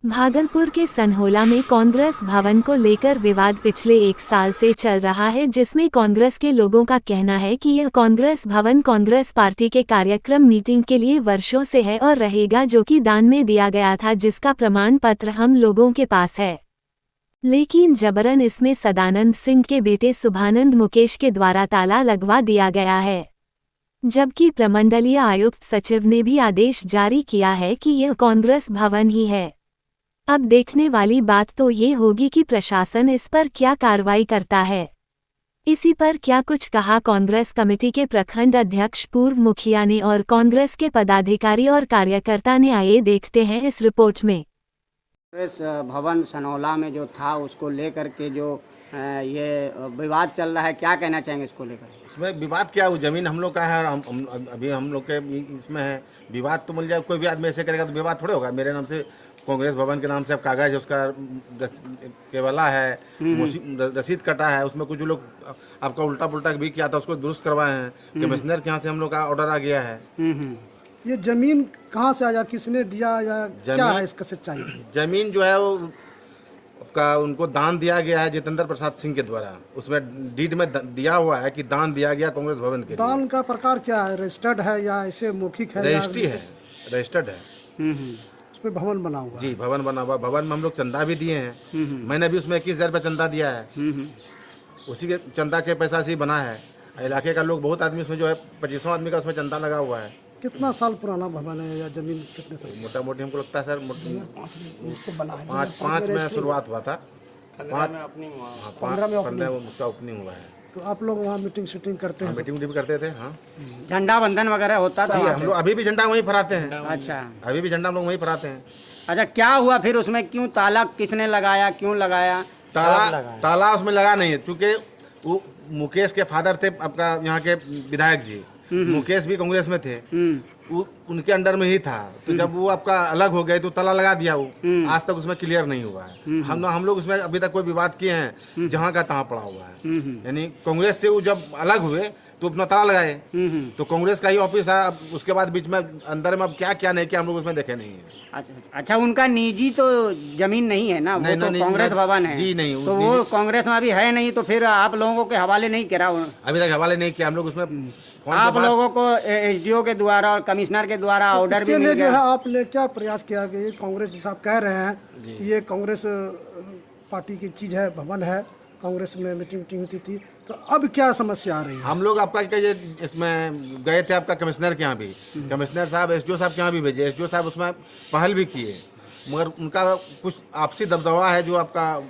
भागलपुर के सनहोला में कांग्रेस भवन को लेकर विवाद पिछले 1 साल से चल रहा है, जिसमें कांग्रेस के लोगों का कहना है कि यह कांग्रेस भवन कांग्रेस पार्टी के कार्यक्रम मीटिंग के लिए वर्षों से है और रहेगा, जो कि दान में दिया गया था, जिसका प्रमाण पत्र हम लोगों के पास है। लेकिन जबरन इसमें सदानंद सिंह के बेटे शुभानंद मुकेश के द्वारा ताला लगवा दिया गया है, जबकि प्रमंडलीय आयुक्त सचिव ने भी आदेश जारी किया है कि यह कांग्रेस भवन ही है। अब देखने वाली बात तो ये होगी कि प्रशासन इस पर क्या कार्रवाई करता है। इसी पर क्या कुछ कहा कांग्रेस कमेटी के प्रखंड अध्यक्ष, पूर्व मुखिया ने और कांग्रेस के पदाधिकारी और कार्यकर्ता ने, आइए देखते हैं इस रिपोर्ट में। कांग्रेस भवन सनौला में जो था उसको लेकर के जो ये विवाद चल रहा है, क्या कहना चाहेंगे इसको लेकर? इसमें विवाद क्या, वो जमीन हम लोग का है और अभी हम लोग के इसमें है। विवाद तो मिल जाए, कोई भी आदमी ऐसे करेगा तो विवाद थोड़े होगा। मेरे नाम से कांग्रेस भवन के नाम से अब कागज है, उसका केवला है, रसीद कटा है, उसमें कुछ लोग आपका उल्टा पुल्टा भी किया था, उसको दुरुस्त करवाए हैं। कमिश्नर के यहाँ से हम लोग का ऑर्डर आ गया है। ये जमीन कहाँ से आया, किसने दिया या क्या है इसका सच्चाई? जमीन जो है वो का उनको दान दिया गया है जितेंद्र प्रसाद सिंह के द्वारा। उसमें डीड में दिया हुआ है कि दान दिया गया कांग्रेस भवन के। दान का प्रकार क्या है, रजिस्टर्ड है या ऐसे मौखिक है? रजिस्ट्री है, रजिस्टर्ड है। उसमें भवन बना हुआ जी, भवन बना हुआ। भवन में हम लोग चंदा भी दिए हैं। मैंने भी उसमें 21,000 रुपये चंदा दिया है। उसी के चंदा के पैसा से ही बना है। इलाके का लोग बहुत आदमी उसमें जो है 2500 आदमी का उसमें चंदा लगा हुआ है। कितना साल पुराना भवन है या जमीन कितने साल? मोटा मोटी हमको लगता है सर 2005 में शुरुआत हुआ था। 15 में उसका ओपनिंग हुआ है। तो आप लोग वहाँ मीटिंग शूटिंग करते हैं? मीटिंग भी करते थे। हाँ, झंडा बंधन वगैरह होता था? हम लोग अभी भी झंडा वहीं फहराते हैं। अच्छा, अभी भी झंडा हम लोग वहीं फहराते हैं। अच्छा, क्या हुआ फिर उसमें? क्यों ताला किसने लगाया, क्यों लगाया? ताला उसमें लगा नहीं है, क्योंकि वो मुकेश के फादर थे आपका यहाँ के विधायक जी। मुकेश भी कांग्रेस में थे, उनके अंडर में ही था। तो जब वो आपका अलग हो गए तो ताला लगा दिया। वो आज तक उसमें क्लियर नहीं हुआ है। हम लोग उसमें अभी तक कोई विवाद किए हैं, जहाँ का तहाँ पड़ा हुआ है। यानी कांग्रेस से वो जब अलग हुए तो अपना ताला लगाए, तो कांग्रेस का ही ऑफिस है। अब उसके बाद बीच में अंदर में अब क्या क्या नहीं किया हम लोग उसमें देखे नहीं है। अच्छा, उनका निजी तो जमीन नहीं है ना, वो तो कांग्रेस भवन है। जी नहीं, तो वो कांग्रेस में अभी है नहीं, तो फिर आप लोगों के हवाले नहीं करा? अभी तक हवाले नहीं किया हम लोग उसमें। आप लोगों को एसडीओ के द्वारा और कमिश्नर के द्वारा ऑर्डर भी मिल गया? जो है आपने क्या प्रयास किया कि ये कांग्रेस साहब कह रहे हैं कि ये कांग्रेस पार्टी की चीज है, भवन है, कांग्रेस में मीटिंग होती थी, तो अब क्या समस्या आ रही है? हम लोग आपका इसमें गए थे आपका कमिश्नर के यहाँ भी। कमिश्नर साहब एसडीओ साहब के यहाँ भी भेजे। एसडीओ साहब उसमें पहल भी किए, मगर उनका कुछ आपसी दबदबा है जो आपका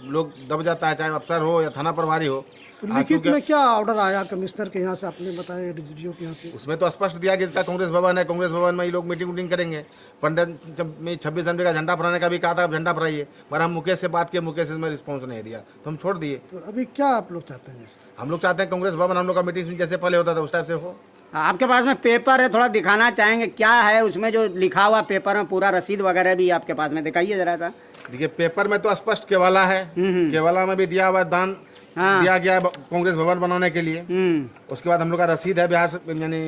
लोग दब जाता है, चाहे अफसर हो या थाना प्रभारी हो। तो लिखित में क्या ऑर्डर आया कमिश्नर के यहाँ से, आपने बताया एसडीओ के यहाँ से? उसमें तो स्पष्ट दिया कि इसका कांग्रेस भवन है, कांग्रेस भवन में ये लोग मीटिंग करेंगे। 26 जनवरी का झंडा फहराने का भी कहा था, आप झंडा फहराइए, मगर हम मुकेश से बात किए, मुकेश ने रिस्पॉन्स नहीं दिया तो हम छोड़ दिए। तो अभी क्या आप लोग चाहते हैं? हम लोग चाहते हैं कांग्रेस भवन हम लोग का मीटिंग जैसे पहले होता था उस टाइप से हो। आपके पास में पेपर है, थोड़ा दिखाना चाहेंगे क्या है उसमें जो लिखा हुआ? पेपर में पूरा रसीद वगैरह भी आपके पास में, दिखाइए जरा सा। देखिए, पेपर में तो स्पष्ट केवाला है, केवाला में भी दिया हुआ दान दिया गया है कांग्रेस भवन बनाने के लिए। उसके बाद हम लोग का रसीद है बिहार से, यानी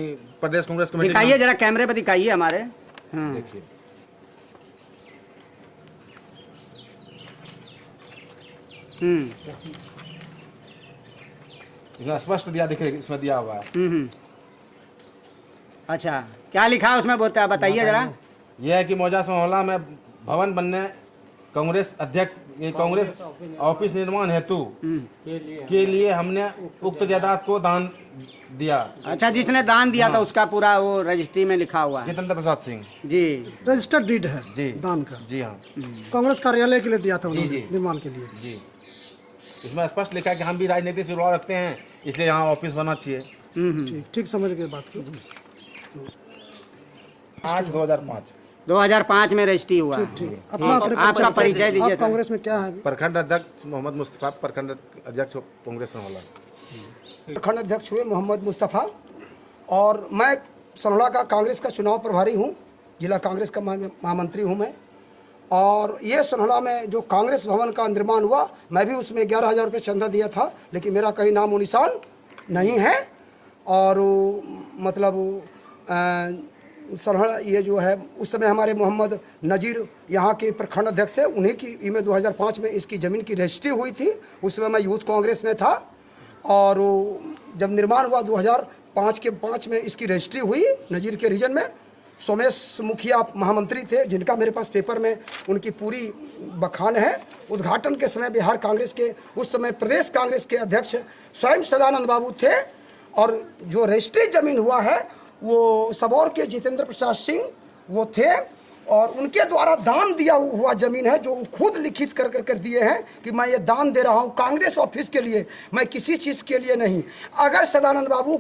प्रदेश कांग्रेस कमेटी। दिखाइए जरा, कैमरे पे दिखाइए हमारे। देखिए, इसमें स्पष्ट दिया, देखिए इसमें दिया हुआ है। अच्छा, क्या लिखा है उसमें बताइए जरा। यह है कि मौजा सनहोला में भवन बनने कांग्रेस अध्यक्ष कांग्रेस ऑफिस निर्माण हेतु के लिए हमने उक्त जायदाद को दान दिया। अच्छा, जिसने दान दिया था उसका पूरा वो रजिस्ट्री में लिखा हुआ है? जितेंद्र प्रसाद सिंह जी, रजिस्टर्ड डीड है जी, दान का। जी हाँ, कांग्रेस कार्यालय के लिए दिया था उन्होंने, निर्माण के लिए। जी, इसमें स्पष्ट लिखा है कि हम भी राजनीति से जुड़ाव रखते हैं, इसलिए यहाँ ऑफिस बनना चाहिए। ठीक समझ गए बात को। 2005 में रजिस्ट्री हुआ। आपका परिचय दीजिए। कांग्रेस में क्या है? प्रखंड अध्यक्ष मोहम्मद मुस्तफा, प्रखंड अध्यक्ष कांग्रेस सनहोला। प्रखंड अध्यक्ष हुए मोहम्मद मुस्तफ़ा, और मैं सनहोला का कांग्रेस का चुनाव प्रभारी हूँ, जिला कांग्रेस का महामंत्री हूँ मैं। और ये सनहोला में जो कांग्रेस भवन का निर्माण हुआ, मैं भी उसमें 11,000 रुपये चंदा दिया था, लेकिन मेरा कहीं नामो निशान नहीं है। और मतलब सनहला ये जो है उस समय हमारे मोहम्मद नज़ीर यहाँ के प्रखंड अध्यक्ष थे, उन्हीं की में 2005 में इसकी ज़मीन की रजिस्ट्री हुई थी। उस समय मैं यूथ कांग्रेस में था और जब निर्माण हुआ 2005 में इसकी रजिस्ट्री हुई नज़ीर के रीजन में। सोमेश मुखिया महामंत्री थे जिनका मेरे पास पेपर में उनकी पूरी बखान है। उद्घाटन के समय बिहार कांग्रेस के उस समय प्रदेश कांग्रेस के अध्यक्ष स्वयं सदानंद बाबू थे और जो रजिस्ट्री ज़मीन हुआ है वो सबौर के जितेंद्र प्रसाद सिंह वो थे और उनके द्वारा दान दिया हुआ ज़मीन है जो खुद लिखित कर दिए हैं कि मैं ये दान दे रहा हूँ कांग्रेस ऑफिस के लिए, मैं किसी चीज़ के लिए नहीं। अगर सदानंद बाबू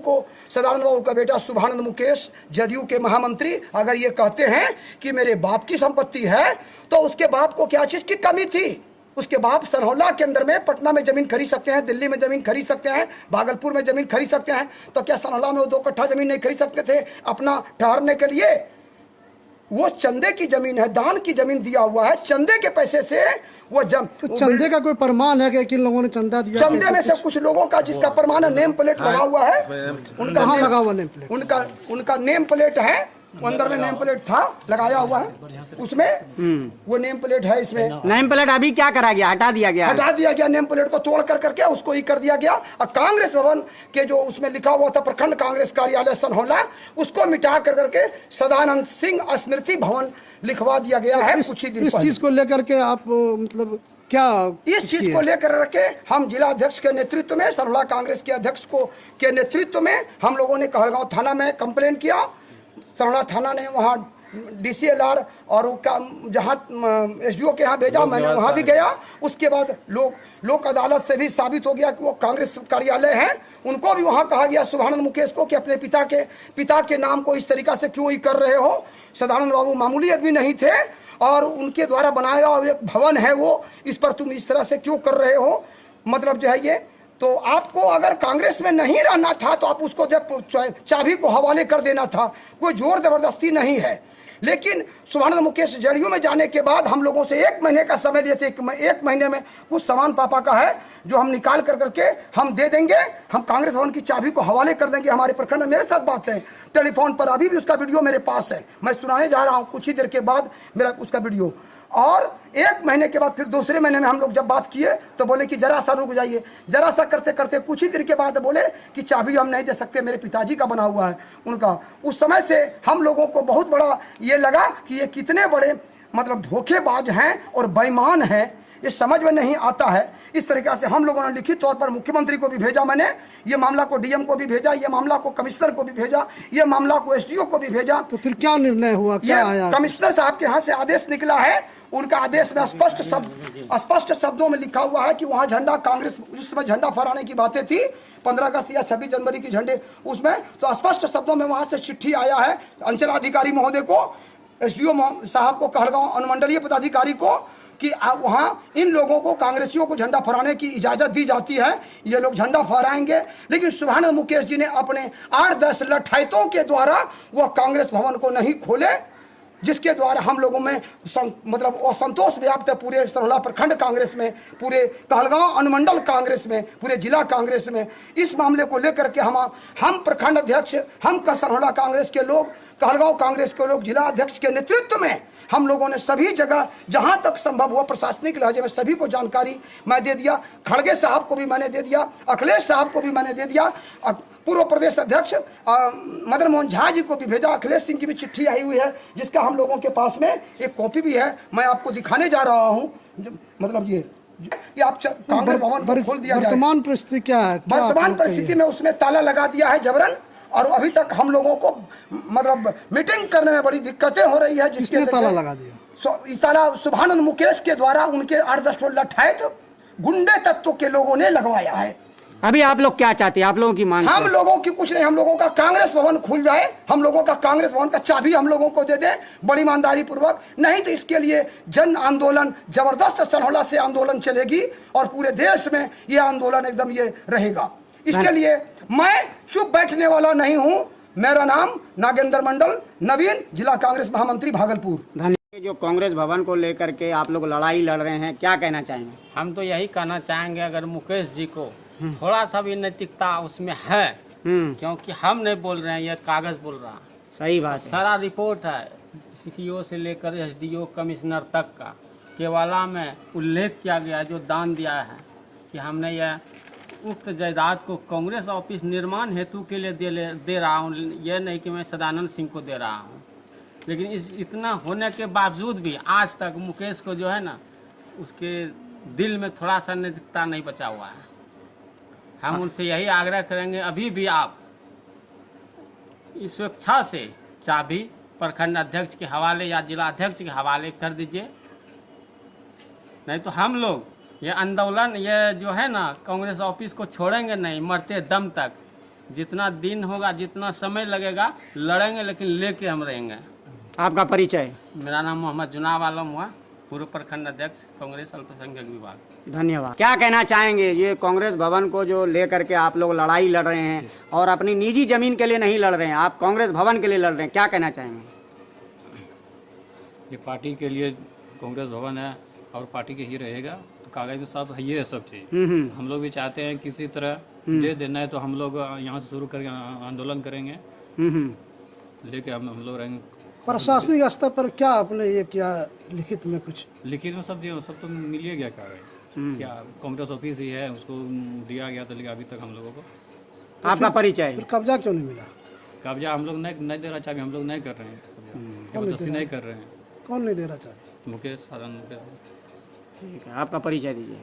का बेटा शुभानंद मुकेश जदयू के महामंत्री अगर ये कहते हैं कि मेरे बाप की संपत्ति है तो उसके बाप को क्या चीज़ की कमी थी? उसके बाप सनहौला के अंदर में पटना में ज़मीन खरीद सकते हैं, दिल्ली में ज़मीन खरीद सकते हैं, भागलपुर में ज़मीन खरीद सकते हैं, तो क्या सनहौला में वो 2 कट्ठा ज़मीन नहीं खरीद सकते थे अपना ठहरने के लिए? वो चंदे की ज़मीन है, दान की ज़मीन दिया हुआ है, चंदे के पैसे से वो तो चंदे का कोई प्रमाण है कि किन लोगों ने चंदा दिया? चंदे में से कुछ लोगों का जिसका प्रमाण है, नेम प्लेट लगा हुआ है, कहाँ लगा हुआ नेम प्लेट? उनका नेम प्लेट है, अंदर में नेम प्लेट था लगाया हुआ है उसमें, वो नेम प्लेट है इसमें। नेम प्लेट अभी क्या करा गया? हटा दिया गया नेम प्लेट को तोड़ करके उसको ही कर दिया गया। और कांग्रेस भवन के जो उसमें लिखा हुआ था प्रखंड कांग्रेस कार्यालय सनहौला उसको मिटा करके सदानंद सिंह स्मृति भवन लिखवा दिया गया है। कुछ ही दिन इस चीज को लेकर के आप मतलब क्या इस चीज को लेकर के हम जिला अध्यक्ष के नेतृत्व में सनहौला कांग्रेस के अध्यक्ष के नेतृत्व में हम लोगों ने कहलगांव थाना में कंप्लेन किया। सनहौला थाना ने वहाँ DCLR और जहाँ SDO के यहाँ भेजा, मैंने वहाँ भी गया। उसके बाद लोक अदालत से भी साबित हो गया कि वो कांग्रेस कार्यालय है। उनको भी वहाँ कहा गया शुभानंद मुकेश को कि अपने पिता के नाम को इस तरीक़ा से क्यों ही कर रहे हो? सदानंद बाबू मामूली आदमी नहीं थे और उनके द्वारा बनाया हुआ एक भवन है वो, इस पर तुम इस तरह से क्यों कर रहे हो? मतलब जो है ये तो आपको अगर कांग्रेस में नहीं रहना था तो आप उसको जब चाबी को हवाले कर देना था, कोई जोर जबरदस्ती नहीं है। लेकिन शुभानंद मुकेश जदयू में जाने के बाद हम लोगों से 1 महीने का समय लिए थे, 1 महीने में कुछ सामान पापा का है जो हम निकाल करके हम दे देंगे, हम कांग्रेस भवन की चाबी को हवाले कर देंगे। हमारे प्रखंड में मेरे साथ बात है टेलीफोन पर, अभी भी उसका वीडियो मेरे पास है, मैं सुनाने जा रहा हूँ कुछ ही देर के बाद मेरा उसका वीडियो। और 1 महीने के बाद फिर दूसरे महीने में हम लोग जब बात किए तो बोले कि जरा सा रुक जाइए। जरा सा करते करते कुछ ही देर के बाद बोले कि चाबी हम नहीं दे सकते, मेरे पिताजी का बना हुआ है उनका। उस समय से हम लोगों को बहुत बड़ा ये लगा कि ये कितने बड़े मतलब धोखेबाज हैं और बेईमान हैं, ये समझ में नहीं आता है। इस तरीक़े से हम लोगों ने लिखित तौर पर मुख्यमंत्री को भी भेजा, मैंने ये मामला को DM को भी भेजा, ये मामला को कमिश्नर को भी भेजा, ये मामला को SDO को भी भेजा। तो फिर क्या निर्णय हुआ, क्या आया? कमिश्नर साहब के यहाँ से आदेश निकला है। उनका आदेश में स्पष्ट शब्दों में लिखा हुआ है कि वहाँ झंडा कांग्रेस उस समय झंडा फहराने की बातें थी 15 अगस्त या 26 जनवरी की झंडे उसमें, तो स्पष्ट शब्दों में वहाँ से चिट्ठी आया है अंचलाधिकारी महोदय को, SDO साहब को, कहलगांव अनुमंडलीय पदाधिकारी को कि वहाँ इन लोगों को कांग्रेसियों को झंडा फहराने की इजाज़त दी जाती है, ये लोग झंडा फहराएंगे। लेकिन शुभानंद मुकेश जी ने अपने 8-10 लठायतों के द्वारा वह कांग्रेस भवन को नहीं खोले, जिसके द्वारा हम लोगों में मतलब असंतोष व्याप्त है पूरे सनहौला प्रखंड कांग्रेस में, पूरे कहलगांव अनुमंडल कांग्रेस में, पूरे जिला कांग्रेस में। इस मामले को लेकर के हम प्रखंड अध्यक्ष, हम सनहौला कांग्रेस के लोग, कहलगांव कांग्रेस के लोग जिला अध्यक्ष के नेतृत्व में हम लोगों ने सभी जगह जहां तक संभव हुआ प्रशासनिक लहजे में सभी को जानकारी मैं दे दिया। खड़गे साहब को भी मैंने दे दिया, अखिलेश साहब को भी मैंने दे दिया, पूर्व प्रदेश अध्यक्ष मदन मोहन झा जी को भी भेजा। अखिलेश सिंह की भी चिट्ठी आई हुई है जिसका हम लोगों के पास में एक कॉपी भी है, मैं आपको दिखाने जा रहा हूँ। मतलब ये आप कांग्रेस भवन को खोल दिया। वर्तमान परिस्थिति क्या है? वर्तमान परिस्थिति में उसमें ताला लगा दिया है जबरन, और अभी तक हम लोगों को मतलब मीटिंग करने में बड़ी दिक्कतें हो रही है। जिसने ताला लगा दिया? ताला शुभानंद मुकेश के द्वारा उनके 8-10 लठायत गुंडे तत्वों के लोगों ने लगवाया है। अभी आप लोग क्या चाहते हैं? आप लोगों की मांग? हम लोगों की कुछ नहीं, हम लोगों का कांग्रेस भवन खुल जाए, हम लोगों का कांग्रेस भवन का चाबी हम लोगों को दे दें बड़ी ईमानदारी पूर्वक। नहीं तो इसके लिए जन आंदोलन जबरदस्त सनहौला से आंदोलन चलेगी और पूरे देश में ये आंदोलन एकदम ये रहेगा। इसके लिए मैं चुप बैठने वाला नहीं हूँ। मेरा नाम नागेंद्र मंडल, नवीन, जिला कांग्रेस महामंत्री भागलपुर। जो कांग्रेस भवन को लेकर के आप लोग लड़ाई लड़ रहे हैं, क्या कहना चाहेंगे? हम तो यही कहना चाहेंगे, अगर मुकेश जी को थोड़ा सा भी नैतिकता उसमें है, क्योंकि हम नहीं बोल रहे हैं, ये कागज बोल रहा है। सही बात है। सारा रिपोर्ट है, सीईओ से लेकर एसडीओ कमिश्नर तक का केवाला में उल्लेख किया गया, जो दान दिया है कि हमने यह उक्त जायदाद को कांग्रेस ऑफिस निर्माण हेतु के लिए दे रहा हूँ, यह नहीं कि मैं सदानंद सिंह को दे रहा हूँ। लेकिन इतना होने के बावजूद भी आज तक मुकेश को जो है ना, उसके दिल में थोड़ा सा नैतिकता नहीं बचा हुआ है। हम उनसे यही आग्रह करेंगे, अभी भी आप इस स्वेच्छा से चाबी प्रखंड अध्यक्ष के हवाले या जिला अध्यक्ष के हवाले कर दीजिए, नहीं तो हम लोग ये आंदोलन, ये जो है ना, कांग्रेस ऑफिस को छोड़ेंगे नहीं, मरते दम तक। जितना दिन होगा, जितना समय लगेगा, लड़ेंगे, लेकिन लेके हम रहेंगे। आपका परिचय? मेरा नाम मोहम्मद जुनाब आलम हुआ, पूर्व प्रखंड अध्यक्ष कांग्रेस अल्पसंख्यक विभाग। धन्यवाद। क्या कहना चाहेंगे, ये कांग्रेस भवन को जो लेकर के आप लोग लड़ाई लड़ रहे हैं और अपनी निजी जमीन के लिए नहीं लड़ रहे हैं, आप कांग्रेस भवन के लिए लड़ रहे हैं, क्या कहना चाहेंगे? ये पार्टी के लिए कांग्रेस भवन है और पार्टी के ही रहेगा, तो कागज तो सब है, ये सब चीज़ हम लोग भी चाहते हैं किसी तरह दे देना है, तो हम लोग यहाँ से शुरू करके आंदोलन करेंगे, लेके हम लोग रहेंगे। प्रशासनिक स्तर पर क्या आपने ये किया लिखित में कुछ? लिखित में सब तो मिल ही गया कागज, क्या कांग्रेस ऑफिस ही है, उसको दिया गया था, लेकिन अभी तक हम लोगों को। आपका परिचय? फिर कब्जा क्यों नहीं मिला? कब्जा हम लोग नहीं दे रहा, चाबी हम लोग नहीं कर रहे हैं, जबरदस्ती नहीं कर रहे हैं। कौन नहीं दे रहा चाबी? मुकेश साधन मुकेश। ठीक है, आपका परिचय दीजिए।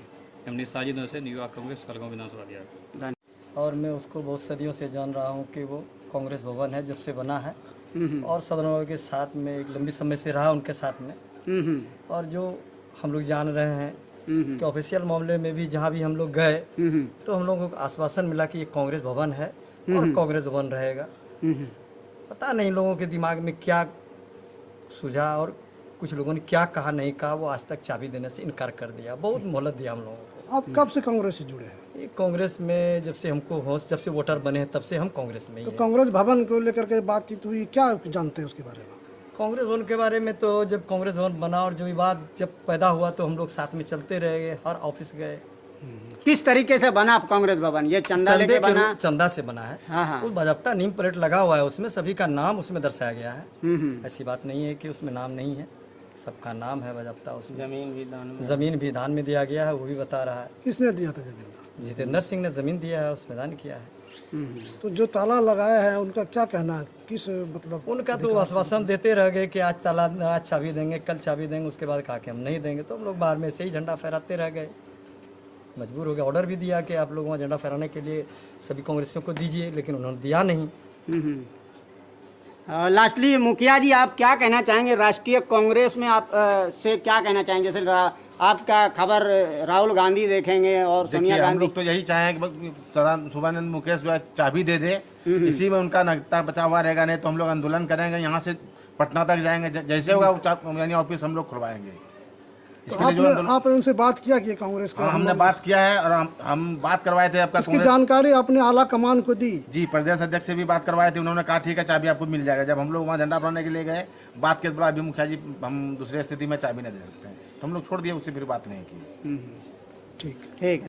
एमडी साजिद हुसैन, युवा कांग्रेस कलगांव विधानसभा दिया। और मैं उसको बहुत सदियों से जान रहा हूँ कि वो कांग्रेस भवन है, जब से बना है, और सदन बाबू के साथ में एक लंबी समय से रहा उनके साथ में। और जो हम लोग जान रहे हैं कि ऑफिशियल मामले में भी जहाँ भी हम लोग गए, तो हम लोगों को आश्वासन मिला कि ये कांग्रेस भवन है और कांग्रेस भवन रहेगा। पता नहीं लोगों के दिमाग में क्या सूझा और कुछ लोगों ने क्या कहा नहीं कहा, वो आज तक चाबी देने से इनकार कर दिया। बहुत मोहलत दिया हम लोगों को। आप कब से कांग्रेस से जुड़े हैं? ये कांग्रेस में जब से हमको होश, जब से वोटर बने हैं, तब से हम कांग्रेस में ही तो हैं। कांग्रेस भवन को लेकर के बातचीत हुई, क्या जानते हैं उसके बारे में? कांग्रेस भवन के बारे में तो जब कांग्रेस भवन बना और जो विवाद जब पैदा हुआ, तो हम लोग साथ में चलते रहे, हर ऑफिस गए। किस तरीके से बना कांग्रेस भवन? ये चंदा लेके बना? चंदा से बना है। हाँ। वो बाजाबता नीम प्लेट लगा हुआ है, उसमें सभी का नाम उसमें दर्शाया गया है। ऐसी बात नहीं है कि उसमें नाम नहीं है, सबका नाम है बाजाबता उसमें। जमीन भी दान में दिया गया है, वो भी बता रहा है। किसने दिया था जमीन? जितेंद्र सिंह ने जमीन दिया है, उसमें दान किया है। तो जो ताला लगाया है उनका क्या कहना है? किस मतलब? उनका तो आश्वासन देते रह गए कि आज ताला, आज चाबी देंगे, कल चाबी देंगे, उसके बाद कहा कि हम नहीं देंगे। तो हम लोग बाहर में से ही झंडा फहराते रह गए, मजबूर हो गया। ऑर्डर भी दिया कि आप लोग वहाँ झंडा फहराने के लिए सभी कांग्रेसियों को दीजिए, लेकिन उन्होंने दिया नहीं। लास्टली मुखिया जी, आप क्या कहना चाहेंगे राष्ट्रीय कांग्रेस में? आप से क्या कहना चाहेंगे? जैसे आपका खबर राहुल गांधी देखेंगे और सोनिया हम गांधी। लोग तो यही चाहें कि शुभानंद मुकेश जो है चाबी दे दे, इसी में उनका नगता बचा हुआ रहेगा। नहीं तो हम लोग आंदोलन करेंगे, यहाँ से पटना तक जाएंगे, जैसे होगा यानी ऑफिस हम लोग खुलवाएंगे। तो आपने उनसे बात किया कि कांग्रेस का? हमने बात किया है और हम बात करवाए थे आपका। इसकी जानकारी आपने आला कमान को दी? जी, प्रदेश अध्यक्ष से भी बात करवाए थे, उन्होंने कहा ठीक है चाबी आपको मिल जाएगा। जब हम लोग वहाँ झंडा फहराने के लिए गए, बात के बाद अभी मुखिया जी हम दूसरी स्थिति में चाबी नहीं दे सकते हैं, तो हम लोग छोड़ दिए, उससे फिर बात नहीं की। ठीक। ठीक।